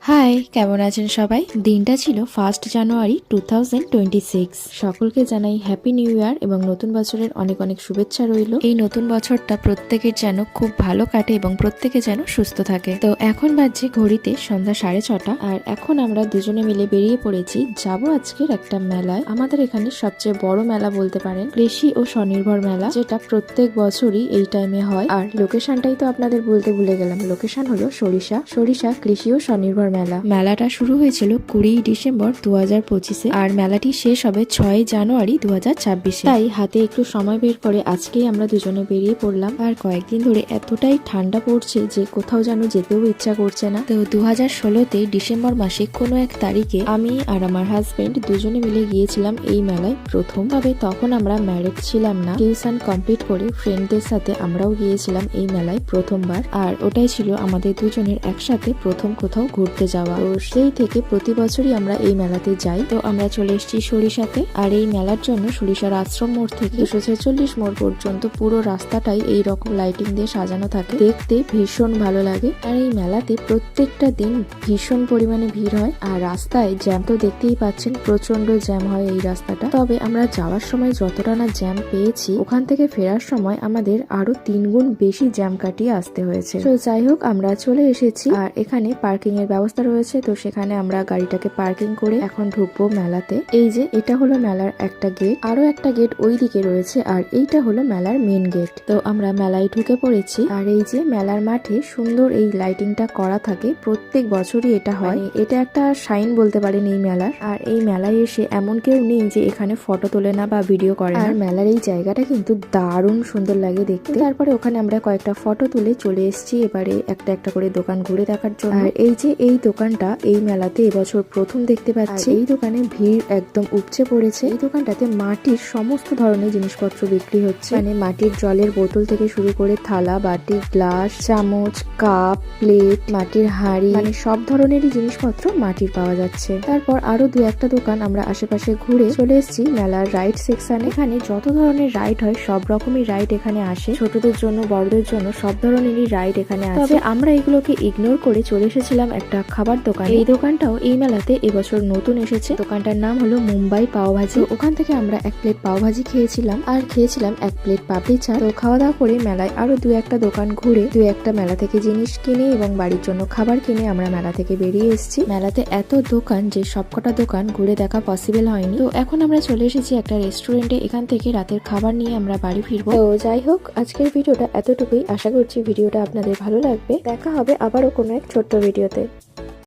High, কেমন আছেন সবাই? দিনটা ছিল 1 জানুয়ারি 2026। সকলকে জানাই হ্যাপি নিউ ইয়ার এবং নতুন বছরের অনেক অনেক শুভেচ্ছা রইল। এই নতুন বছরটা প্রত্যেকের যেন খুব ভালো কাটে এবং প্রত্যেকে যেন সুস্থ থাকে। তো এখন বাজছে ঘড়িতে সন্ধ্যা 6:30 আর এখন আমরা দুজনে মিলে বেরিয়ে পড়েছি, যাব আজকের একটা মেলায়। আমাদের এখানে সবচেয়ে বড় মেলা বলতে পারেন কৃষি ও স্বনির্ভর মেলা, যেটা প্রত্যেক বছরই এই টাইমে হয়। আর লোকেশনটাই তো আপনাদের বলতে ভুলে গেলাম, লোকেশন হলো সরিষা কৃষি ও স্বনির্ভর মেলাটা শুরু হয়েছিল 20 ডিসেম্বর 2025-এ আর মেলাটি শেষ হবে 6 জানুয়ারি 2026-এ। তাই হাতে একটু সময় বের করে আজকেই আমরা দুজনে বেরিয়ে পড়লাম। আর কয়েকদিন ধরে এতটাই ঠান্ডা পড়ছে যে কোথাও যেন যেতেও ইচ্ছা করছে না। তো 2016-তে ডিসেম্বর মাসে কোনো এক তারিখে আমি আর আমার হাজবেন্ড দুজনে মিলে গিয়েছিলাম এই মেলায় প্রথম। তবে তখন আমরা ম্যারিড ছিলাম না, টিউশন কমপ্লিট করে ফ্রেন্ডদের সাথে আমরাও গিয়েছিলাম এই মেলায় প্রথমবার। আর ওটাই ছিল আমাদের দুজনের একসাথে প্রথম কোথাও ঘুরতে যাওয়া। তো সেই থেকে প্রতি বছরই আমরা এই মেলাতে যাই। তো আমরা চলে এসেছি সরিষাতে। আর এই মেলার জন্য সরিষার আশ্রম মোড় থেকে 246 মোড় পর্যন্ত পুরো রাস্তাটাই এই রকম লাইটিং দিয়ে সাজানো থাকে, দেখতে ভীষণ ভালো লাগে। আর এই মেলাতে প্রত্যেকটা দিন ভীষণ পরিমাণে ভিড় হয়। আর রাস্তায় জ্যাম তো দেখতেই পাচ্ছেন, প্রচন্ড জ্যাম হয় এই রাস্তাটা। তবে আমরা যাওয়ার সময় যতটা না জ্যাম পেয়েছি, ওখান থেকে ফেরার সময় আমাদের আরো 3 গুণ বেশি জ্যাম কাটিয়ে আসতে হয়েছে। তো যাই হোক, আমরা চলে এসেছি। আর এখানে পার্কিং এর ব্যবস্থা রয়েছে, তো সেখানে আমরা গাড়িটাকে পার্কিং করে এখন ঢুকবো মেলাতে। এই যে এটা হলো মেলার একটা গেট, আরো একটা গেট ওই দিকে রয়েছে, আর এইটা হলো মেলার মেন গেট। তো আমরা মেলায় ঢুকে পড়েছি। আর এই যে মেলার মাঠে সুন্দর এই লাইটিংটা করা থাকে, প্রত্যেক বছরই এটা হয়। এটা একটা সাইন বলতে পারেন এই মেলার। আর এই মেলায় এসে এমন কেউ নেই যে এখানে ফটো তোলে না বা ভিডিও করে। আর মেলার এই জায়গাটা কিন্তু দারুণ সুন্দর লাগে দেখতে। তারপরে ওখানে আমরা কয়েকটা ফটো তুলে চলে এসেছি এবারে একটা একটা করে দোকান ঘুরে দেখার জন্য। আর এই যে এই দোকানটা এই মেলাতে এবছর প্রথম দেখতে পাচ্ছি। এই দোকানে ভিড় একদম উপচে পড়েছে। এই দোকানটাতে মাটির সমস্ত ধরনের জিনিসপত্র বিক্রি হচ্ছে, মানে মাটির জলের বোতল থেকে শুরু করে থালা বাটি, গ্লাস, চামচ, কাপ, প্লেট, মাটির হাঁড়ি, মানে সব ধরনেরই জিনিসপত্র মাটির পাওয়া যাচ্ছে। তারপর আরো দু একটা দোকান আমরা আশেপাশে ঘুরে চলে এসেছি মেলার রাইড সেকশনে। এখানে যত ধরনের রাইড হয় সব রকমই রাইড এখানে আসে, ছোটদের জন্য বড়দের জন্য সব ধরনেরই রাইড এখানে আছে। তবে আমরা এগুলোকে ইগনোর করে চলে এসেছিলাম একটা খাবার দোকান। এই দোকানটাও এই মেলাতে এবছর নতুন এসেছে। দোকানটার নাম হলো মুম্বাই পাওভাজি। ওখান থেকে আমরা 1 প্লেট পাওভাজি খেয়েছিলাম আর খেয়েছিলাম 1 প্লেট পাপড়ি চাট। তো খাওয়া দাওয়া করে মেলায় আরো দু একটা দোকান ঘুরে দু একটা মেলা থেকে জিনিস কিনে এবং বাড়ির জন্য খাবার কিনে আমরা মেলা থেকে বেরিয়ে এসেছি। মেলাতে এত দোকান যে সবকটা দোকান ঘুরে দেখা পসিবল হয়নি। তো এখন আমরা চলে এসেছি একটা রেস্টুরেন্টে, এখান থেকে রাতের খাবার নিয়ে আমরা বাড়ি ফিরবো। তো যাই হোক, আজকের ভিডিওটা এতটুকুই। আশা করছি ভিডিওটা আপনাদের ভালো লাগবে। দেখা হবে আবারও কোনো এক ছোট্ট ভিডিওতে।